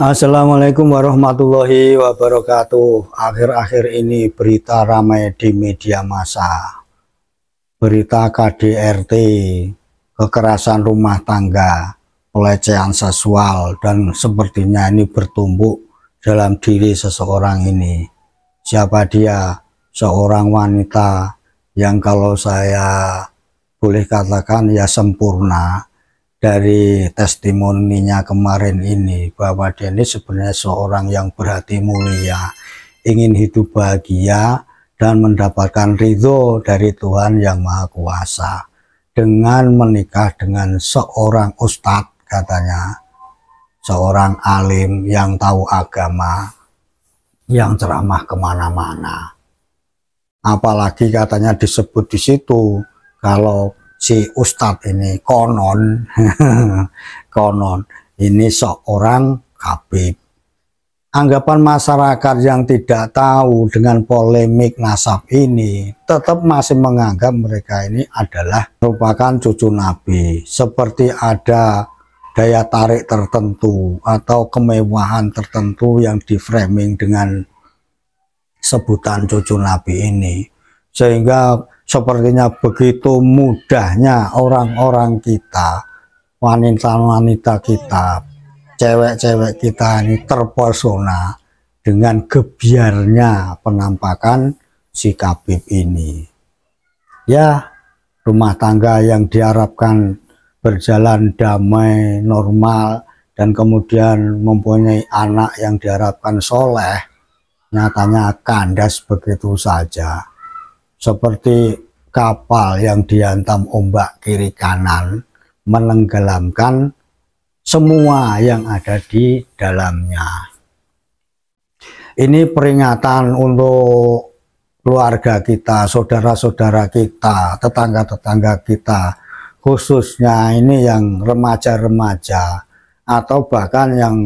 Assalamualaikum warahmatullahi wabarakatuh. Akhir-akhir ini berita ramai di media massa. Berita KDRT, kekerasan rumah tangga, pelecehan seksual, dan sepertinya ini bertumbuk dalam diri seseorang ini. Siapa dia? Seorang wanita yang kalau saya boleh katakan ya sempurna. Dari testimoninya kemarin ini, bahwa dia ini sebenarnya seorang yang berhati mulia, ingin hidup bahagia dan mendapatkan ridho dari Tuhan Yang Maha Kuasa dengan menikah dengan seorang ustadz, katanya seorang alim yang tahu agama, yang ceramah kemana-mana. Apalagi katanya disebut di situ kalau si ustadz ini konon ini seorang habib. Anggapan masyarakat yang tidak tahu dengan polemik nasab ini tetap masih menganggap mereka ini adalah merupakan cucu Nabi, seperti ada daya tarik tertentu atau kemewahan tertentu yang di framing dengan sebutan cucu Nabi ini, sehingga sepertinya begitu mudahnya orang-orang kita, wanita-wanita kita, cewek-cewek kita ini terpesona dengan gebyarnya penampakan si Habib ini. Ya, rumah tangga yang diharapkan berjalan damai, normal, dan kemudian mempunyai anak yang diharapkan soleh, nyatanya kandas begitu saja. Seperti kapal yang dihantam ombak kiri kanan, menenggelamkan semua yang ada di dalamnya. Ini peringatan untuk keluarga kita, saudara-saudara kita, tetangga-tetangga kita, khususnya ini yang remaja-remaja atau bahkan yang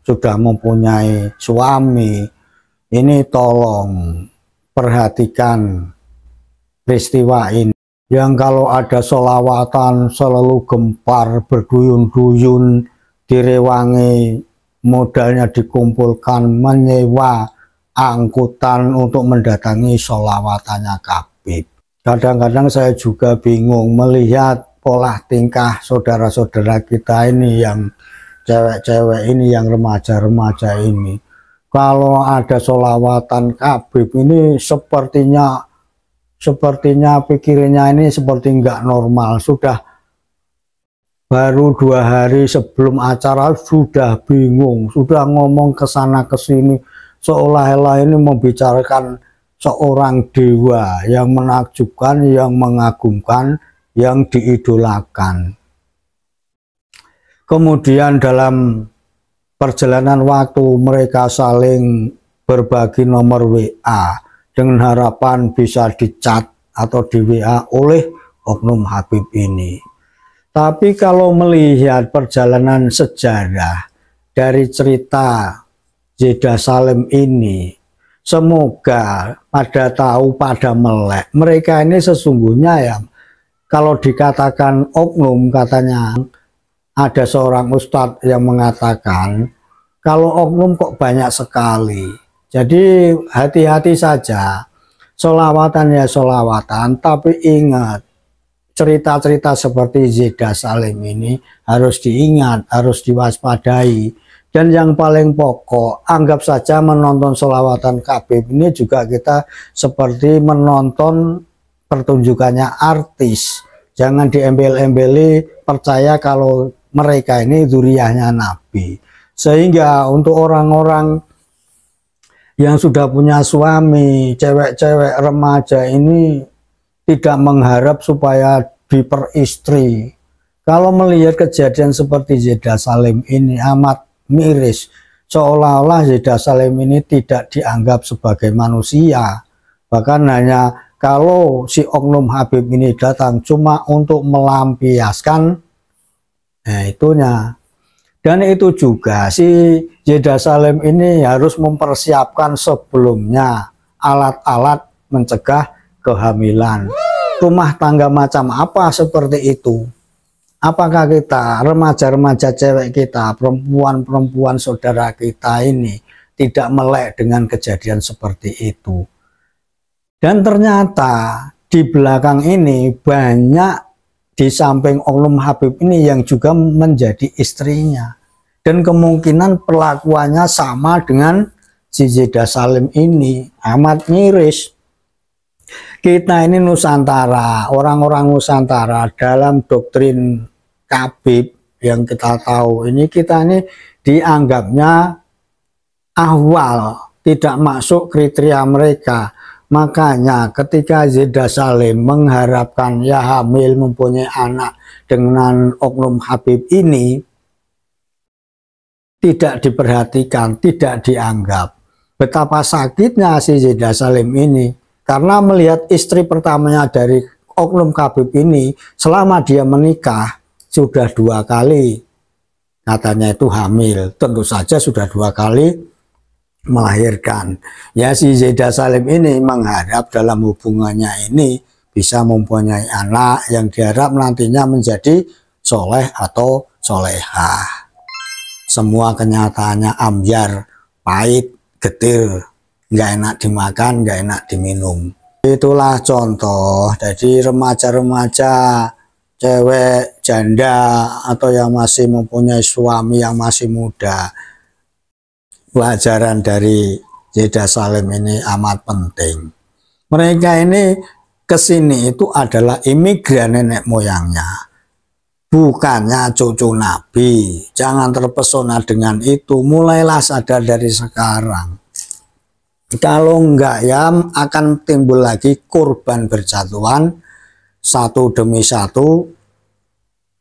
sudah mempunyai suami. Ini tolong perhatikan peristiwa ini, yang kalau ada sholawatan selalu gempar, berduyun-duyun, direwangi, modalnya dikumpulkan, menyewa angkutan untuk mendatangi sholawatannya Habib. Kadang-kadang saya juga bingung melihat pola tingkah saudara-saudara kita ini, yang cewek-cewek ini, yang remaja-remaja ini. Kalau ada sholawatan Habib ini sepertinya pikirnya ini seperti nggak normal. Sudah baru 2 hari sebelum acara sudah bingung, sudah ngomong ke sana ke sini, seolah-olah ini membicarakan seorang dewa yang menakjubkan, yang mengagumkan, yang diidolakan. Kemudian dalam perjalanan waktu mereka saling berbagi nomor WA dengan harapan bisa dicat atau di WA oleh oknum Habib ini. Tapi kalau melihat perjalanan sejarah dari cerita Zeda Salim ini, semoga pada tahu pada melek, mereka ini sesungguhnya ya, kalau dikatakan oknum, katanya ada seorang ustadz yang mengatakan kalau oknum kok banyak sekali. Jadi hati-hati saja, sholawatan ya sholawatan, tapi ingat cerita-cerita seperti Zeda Salim ini harus diingat, harus diwaspadai. Dan yang paling pokok, anggap saja menonton sholawatan Habib ini juga kita seperti menonton pertunjukannya artis. Jangan diembel-embeli, percaya kalau mereka ini dzuriyahnya Nabi. Sehingga untuk orang-orang yang sudah punya suami, cewek-cewek remaja ini tidak mengharap supaya diperistri. Kalau melihat kejadian seperti Zeda Salim ini amat miris, seolah-olah Zeda Salim ini tidak dianggap sebagai manusia. Bahkan hanya kalau si oknum Habib ini datang cuma untuk melampiaskan itunya. Dan itu juga si Zeda Salim ini harus mempersiapkan sebelumnya alat-alat mencegah kehamilan. rumah tangga macam apa seperti itu? Apakah kita, remaja-remaja cewek kita, perempuan-perempuan saudara kita ini tidak melek dengan kejadian seperti itu? Dan ternyata di belakang ini banyak di samping Oknum Habib ini yang juga menjadi istrinya. Dan kemungkinan perlakuannya sama dengan si Zeda Salim ini, amat miris. Kita ini Nusantara, orang-orang Nusantara dalam doktrin Habib yang kita tahu ini, kita ini dianggapnya awal, tidak masuk kriteria mereka. Makanya ketika Zeda Salim mengharapkan ya hamil mempunyai anak dengan Oknum Habib ini, tidak diperhatikan, tidak dianggap. Betapa sakitnya si Zeda Salim ini, karena melihat istri pertamanya dari Oknum Habib ini, selama dia menikah sudah 2 kali katanya itu hamil, tentu saja sudah 2 kali melahirkan. Ya, si Zeda Salim ini mengharap dalam hubungannya ini bisa mempunyai anak yang diharap nantinya menjadi soleh atau solehah. Semua kenyataannya ambyar, pahit, getir, nggak enak dimakan, nggak enak diminum. Itulah contoh. Jadi remaja-remaja, cewek janda atau yang masih mempunyai suami yang masih muda, pelajaran dari Zeda Salim ini amat penting. Mereka ini kesini itu adalah imigran nenek moyangnya, bukannya cucu Nabi. Jangan terpesona dengan itu, mulailah sadar dari sekarang. Kalau enggak ya akan timbul lagi korban berjatuhan satu demi satu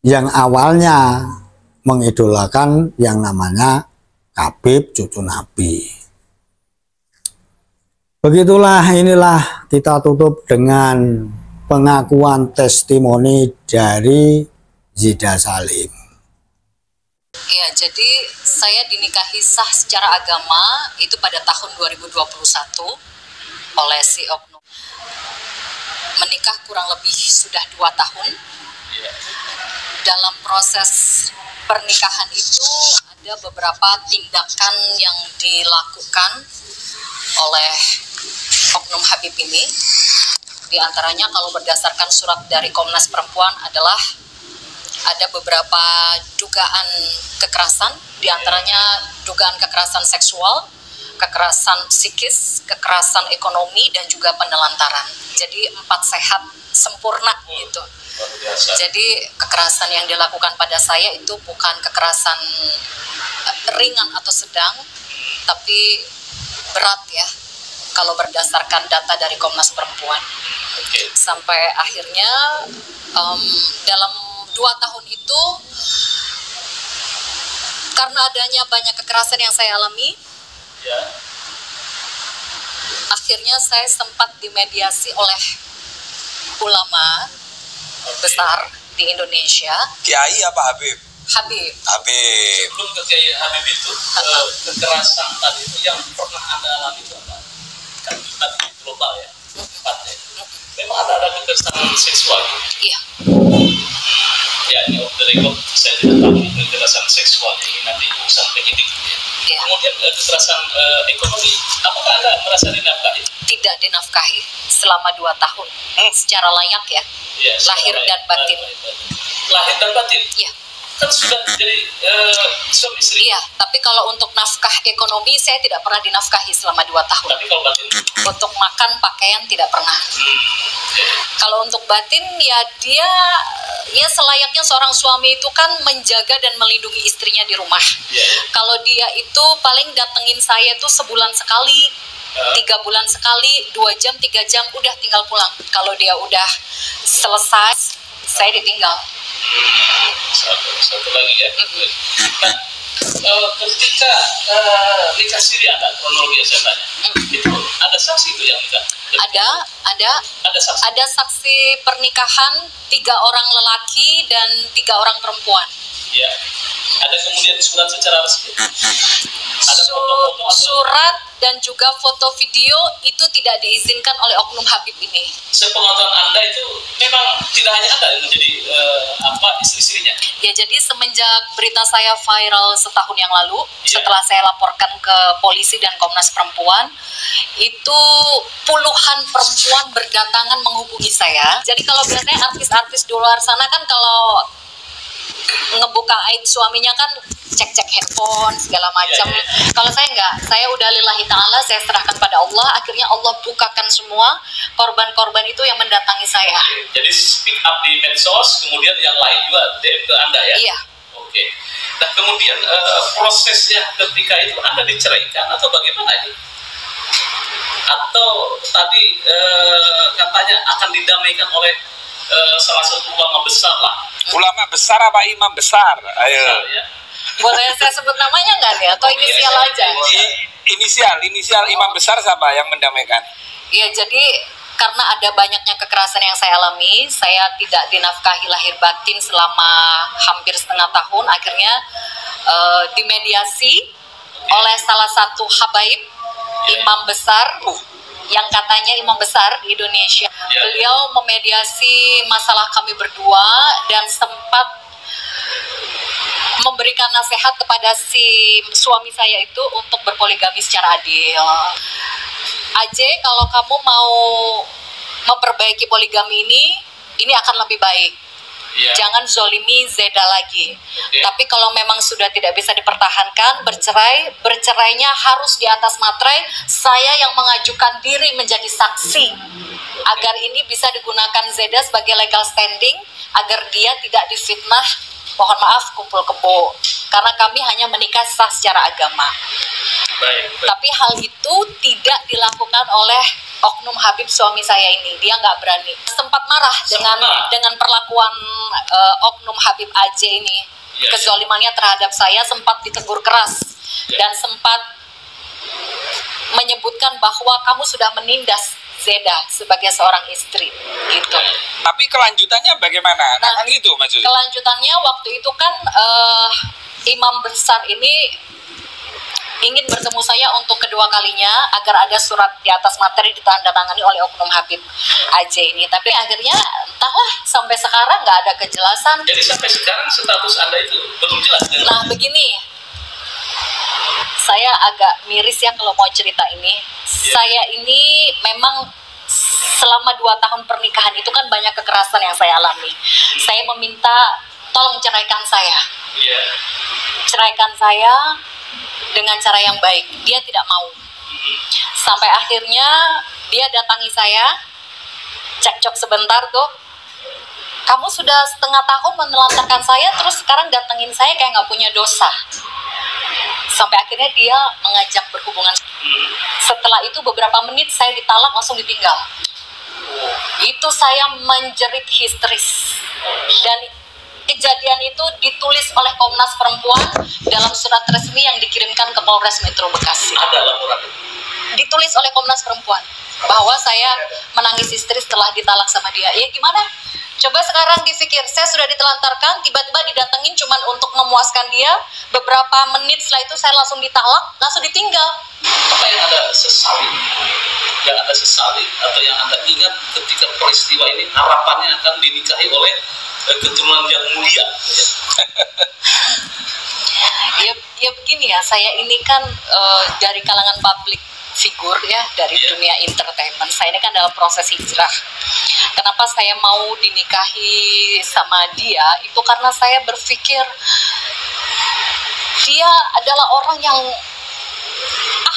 yang awalnya mengidolakan yang namanya Habib cucu Nabi. Begitulah, inilah kita tutup dengan pengakuan testimoni dari Zeda Salim. Ya, jadi saya dinikahi sah secara agama itu pada tahun 2021 oleh si Oknum. Menikah kurang lebih sudah 2 tahun. Dalam proses pernikahan itu ada beberapa tindakan yang dilakukan oleh Oknum Habib ini. Di antaranya kalau berdasarkan surat dari Komnas Perempuan adalah ada beberapa dugaan kekerasan, di antaranya dugaan kekerasan seksual, kekerasan psikis, kekerasan ekonomi, dan juga penelantaran. Jadi 4 sehat sempurna gitu. Jadi kekerasan yang dilakukan pada saya itu bukan kekerasan ringan atau sedang, tapi berat ya, kalau berdasarkan data dari Komnas Perempuan. Sampai akhirnya dalam 2 tahun itu, karena adanya banyak kekerasan yang saya alami, akhirnya saya sempat dimediasi oleh ulama besar di Indonesia. Kiai apa Habib? Habib. Habib. Sebelum ke Kiai Habib itu, kekerasan tadi itu yang pernah Anda alami itu apa? Kan tadi global ya, tempatnya. Memang ada kekerasan seksual. Iya. Ya, ini off the record, saya tidak tahu kekerasan seksual ini nanti urusan penyidik. Ya. Kemudian kekerasan ekonomi, apakah Anda merasa dinafkahi? Tidak dinafkahi selama 2 tahun secara layak ya, Ya, lahir dan batin. Lahir dan batin? Iya. Kan sudah jadi suami istri. Iya, tapi kalau untuk nafkah ekonomi saya tidak pernah dinafkahi selama 2 tahun. Tapi kalau batin? Untuk makan, pakaian tidak pernah. Kalau untuk batin ya dia ya selayaknya seorang suami itu kan menjaga dan melindungi istrinya di rumah. Kalau dia itu paling datengin saya tuh sebulan sekali, 3 bulan sekali, 2 jam, 3 jam, udah tinggal pulang. Kalau dia udah selesai, saya ditinggal. Satu lagi ya. Nah, ketika nikah siri Anda, kronologi yang saya tanya, itu ada saksi itu yang nikah? Ada saksi pernikahan 3 orang lelaki dan 3 orang perempuan. Ya. Ada kemudian surat secara resmi. Ada foto-foto atau Surat dan juga foto video itu tidak diizinkan oleh oknum Habib ini. sepengetahuan Anda itu memang tidak hanya Anda yang menjadi istri-istrinya. Ya, jadi semenjak berita saya viral setahun yang lalu, Iya. setelah saya laporkan ke polisi dan Komnas Perempuan, itu puluhan perempuan berdatangan menghubungi saya. Jadi kalau biasanya artis-artis di luar sana kan kalau ngebuka aib suaminya kan cek-cek handphone segala macam. Iya, iya. Kalau saya enggak, saya udah lillahi ta'ala, saya serahkan pada Allah. Akhirnya Allah bukakan semua korban-korban itu yang mendatangi saya. Jadi speak up di medsos, kemudian yang lain juga DM ke Anda ya? Iya. Oke. Nah kemudian prosesnya ketika itu Anda diceraikan atau bagaimana ini? Atau tadi katanya akan didamaikan oleh salah satu ulama besar lah. Ulama besar apa imam besar? Ayo. Besar, ya. Boleh saya sebut namanya nggak nih? Atau inisial Iya, aja? Inisial imam besar siapa yang mendamaikan? Iya, jadi karena ada banyaknya kekerasan yang saya alami, saya tidak dinafkahi lahir batin selama hampir setengah tahun. Akhirnya dimediasi oleh salah satu habaib, imam besar, yang katanya imam besar di Indonesia. Ya. Beliau memediasi masalah kami berdua dan sempat memberikan nasihat kepada si suami saya itu untuk berpoligami secara adil. Aje, kalau kamu mau memperbaiki poligami ini akan lebih baik. Ya. Jangan zolimi Zeda lagi. Oke. Tapi kalau memang sudah tidak bisa dipertahankan, bercerainya harus di atas materai. Saya yang mengajukan diri menjadi saksi agar ini bisa digunakan Zeda sebagai legal standing, agar dia tidak difitnah, mohon maaf, kumpul kebo. Karena kami hanya menikah sah secara agama. Baik. Tapi hal itu tidak dilakukan oleh oknum Habib suami saya ini. Dia nggak berani. Sempat marah dengan perlakuan oknum Habib AJ ini. Yes. Kezolimannya terhadap saya, sempat ditegur keras. Yes. Dan sempat menyebutkan bahwa kamu sudah menindas Zeda sebagai seorang istri. Gitu. Tapi kelanjutannya bagaimana? Nah, Kan gitu maksudnya. Kelanjutannya waktu itu kan imam besar ini ingin bertemu saya untuk kedua kalinya agar ada surat di atas materi ditandatangani oleh oknum Habib AJ ini. Tapi akhirnya entahlah, sampai sekarang nggak ada kejelasan. Jadi sampai sekarang status Anda itu belum jelas. Nah begini, saya agak miris ya kalau mau cerita ini. Saya ini memang selama 2 tahun pernikahan itu kan banyak kekerasan yang saya alami. Saya meminta tolong ceraikan saya. Iya. Ceraikan saya dengan cara yang baik. Dia tidak mau. Sampai akhirnya dia datangi saya, cekcok sebentar tuh. Kamu sudah setengah tahun menelantarkan saya, terus sekarang datengin saya kayak nggak punya dosa. Sampai akhirnya dia mengajak berhubungan. Setelah itu beberapa menit saya ditalak, langsung ditinggal. Itu saya menjerit histeris. Dan kejadian itu ditulis oleh Komnas Perempuan dalam surat resmi yang dikirimkan ke Polres Metro Bekasi. Ada laporan. Ditulis oleh Komnas Perempuan bahwa saya menangis histeris setelah ditalak sama dia. Ya gimana? Coba sekarang dipikir, saya sudah ditelantarkan, tiba-tiba didatengin cuman untuk memuaskan dia. Beberapa menit setelah itu saya langsung ditalak, langsung ditinggal. Apa yang Anda sesali? Yang Anda sesali atau yang Anda ingat ketika peristiwa ini harapannya akan dinikahi oleh keturunan yang mulia? Ya begini ya, saya ini kan dari kalangan publik figur ya, dari dunia entertainment. Saya ini kan dalam proses hijrah. Kenapa saya mau dinikahi sama dia? Itu karena saya berpikir dia adalah orang yang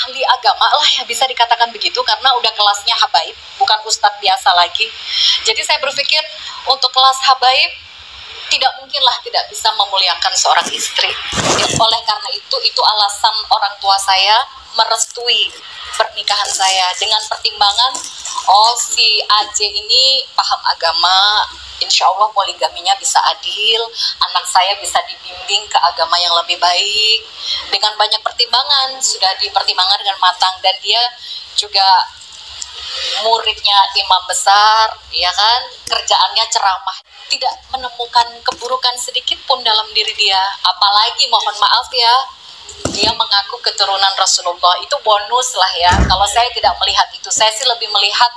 ahli agama lah ya, bisa dikatakan begitu, karena udah kelasnya habaib, bukan ustadz biasa lagi. Jadi saya berpikir untuk kelas habaib tidak mungkinlah tidak bisa memuliakan seorang istri. Oleh karena itu alasan orang tua saya merestui pernikahan saya dengan pertimbangan, oh si AJ ini paham agama, insya Allah poligaminya bisa adil, anak saya bisa dibimbing ke agama yang lebih baik. Dengan banyak pertimbangan, sudah dipertimbangkan dengan matang, dan dia juga muridnya imam besar, ya kan, kerjaannya ceramah, tidak menemukan keburukan sedikit pun dalam diri dia. Apalagi mohon maaf ya, dia mengaku keturunan Rasulullah, itu bonus lah ya. Kalau saya tidak melihat itu, saya sih lebih melihat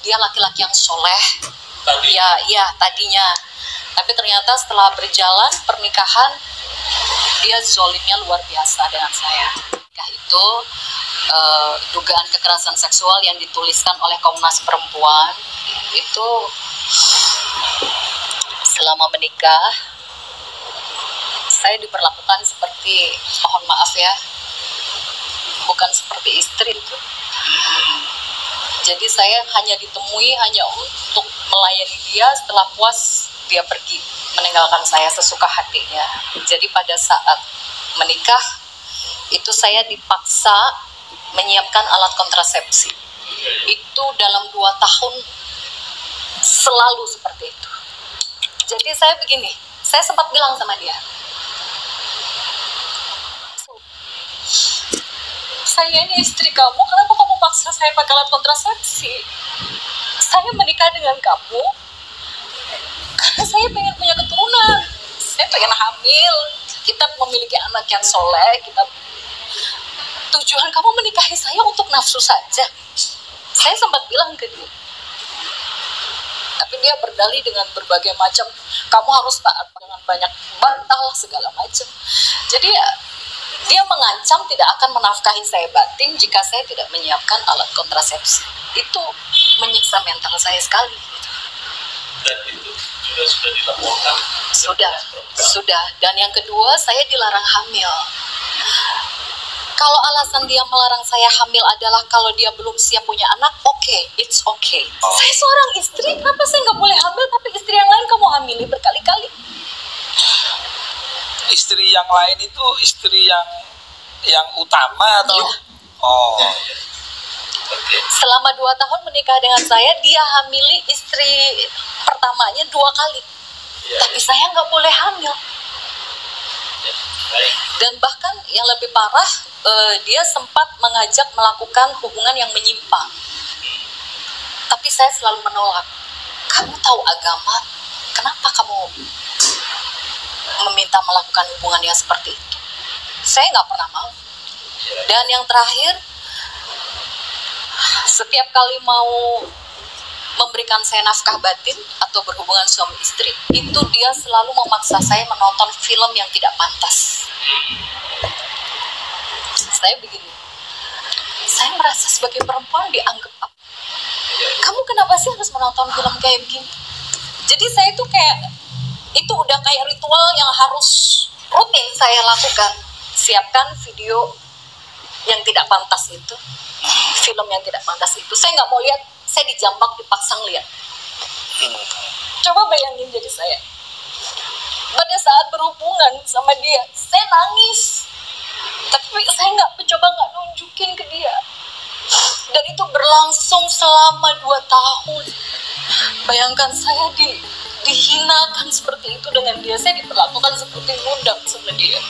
dia laki-laki yang soleh. Ya tadinya. Tapi ternyata setelah berjalan pernikahan, dia zolimnya luar biasa dengan saya. Nikah itu dugaan kekerasan seksual yang dituliskan oleh Komnas Perempuan itu selama menikah saya diperlakukan seperti, mohon maaf ya, bukan seperti istri itu. Jadi saya hanya ditemui hanya untuk melayani dia, setelah puas dia pergi meninggalkan saya sesuka hatinya. Jadi pada saat menikah itu saya dipaksa menyiapkan alat kontrasepsi. Itu dalam 2 tahun selalu seperti itu. Jadi saya begini, saya sempat bilang sama dia, saya ini istri kamu, kenapa kamu paksa saya pakai alat kontrasepsi? Saya menikah dengan kamu karena saya pengen punya keturunan, saya pengen hamil, kita memiliki anak yang soleh, tujuan kamu menikahi saya untuk nafsu saja. Saya sempat bilang ke dia, tapi dia berdalih dengan berbagai macam, kamu harus taat dengan banyak bantal segala macam. Jadi ya, dia mengancam tidak akan menafkahi saya batin jika saya tidak menyiapkan alat kontrasepsi. Itu menyiksa mental saya sekali. Dan itu juga sudah dilaporkan? Sudah. Dan yang kedua, saya dilarang hamil. Kalau alasan dia melarang saya hamil adalah kalau dia belum siap punya anak, oke, it's okay. Saya seorang istri, kenapa saya nggak boleh hamil, tapi istri yang lain kamu hamili berkali-kali? Istri yang lain itu istri yang utama atau? Iya. Oh. Selama 2 tahun menikah dengan saya, dia hamili istri pertamanya 2 kali. Tapi saya nggak boleh hamil. Dan bahkan yang lebih parah, dia sempat mengajak melakukan hubungan yang menyimpang. Tapi saya selalu menolak. Kamu tahu agama, kenapa kamu meminta melakukan hubungan yang seperti itu? Saya nggak pernah mau. Dan yang terakhir, setiap kali mau memberikan saya nafkah batin atau berhubungan suami istri, itu dia selalu memaksa saya menonton film yang tidak pantas. Saya begini, saya merasa sebagai perempuan dianggap apa? Kamu kenapa sih harus menonton film kayak begini? Jadi saya itu kayak, itu udah kayak ritual yang harus rutin saya lakukan. Siapkan video yang tidak pantas itu, film yang tidak pantas itu. Saya nggak mau lihat, saya dijambak, dipaksa ngeliat. Coba bayangin jadi saya. Pada saat berhubungan sama dia, saya nangis. Tapi saya coba nggak nunjukin ke dia. Dan itu berlangsung selama 2 tahun. Bayangkan saya dihinakan seperti itu dengan dia. Saya diperlakukan seperti budak sama dia.